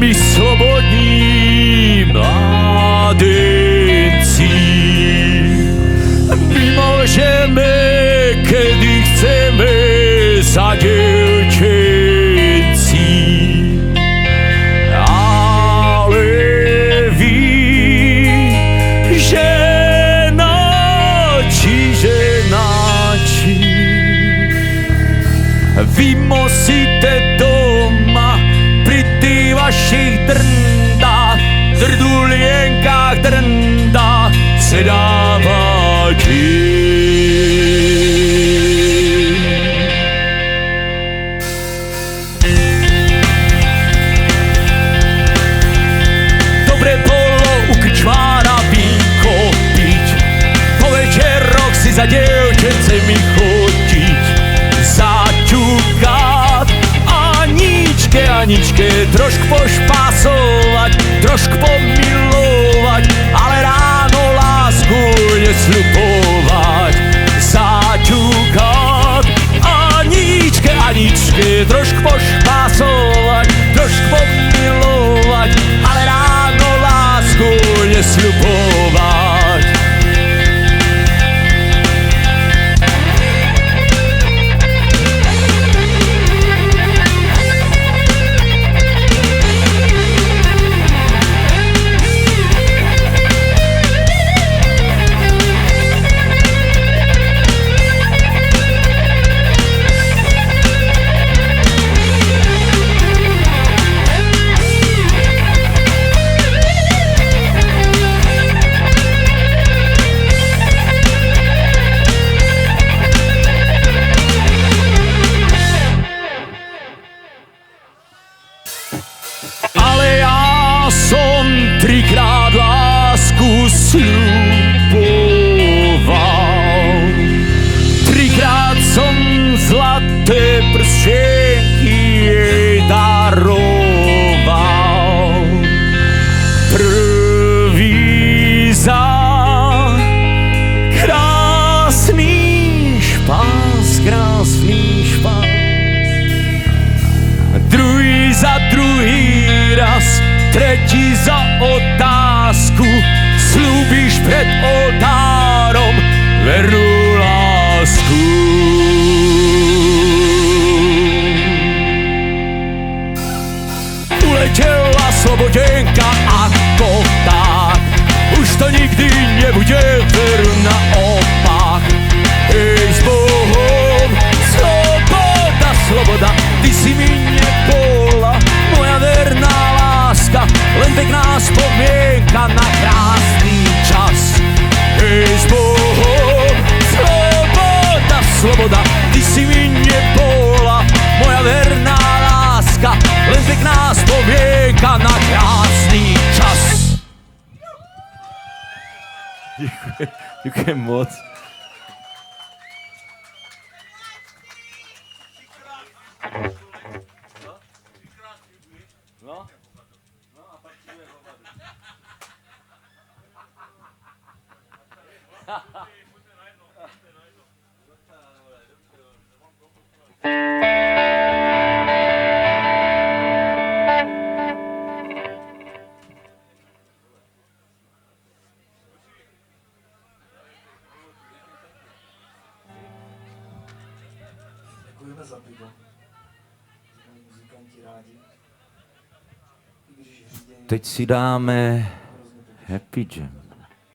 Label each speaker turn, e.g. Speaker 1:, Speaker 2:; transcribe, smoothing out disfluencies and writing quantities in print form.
Speaker 1: my slobodní mládenci. My môžeme, kedy chceme, za dievčenci. Ale vy, ženáči, vy musíte doma pri tých vašich drndách, drdulienkách, drndách se dávať. Dobre bolo u krčmára vínko piť, po večeroch si za dievčencemi chodiť, zaťukať Aničke trošku pošpásovať, trošku pomilovať, ale ráno lásku nesľubovať. Zaťukať Aničke trošku pošpásovať, trošku pomilovať, ale ráno lásku nesľubovať. Trikrát lásku sľuboval, trikrát som zlaté prstienky jej daroval. Prvý za krásny špás, druhý za druhý raz, tretí za otázku, slúbiš pred oltárom vernú lásku. Uletela slobodenka ako tak, už to nikdy nebude veru naopak. Hej, s Bohom, sloboda, ty si mi nebola moja verná láska, len pekná spomienka na krásny čas. Hej, s Bohom, sloboda, ty si mi nebola moja verná láska, len pekná spomienka na krásny čas. Ďakujem moc.
Speaker 2: Děkujeme za pivo. Muzikanti rádi.
Speaker 1: Teď si dáme Happy Jam.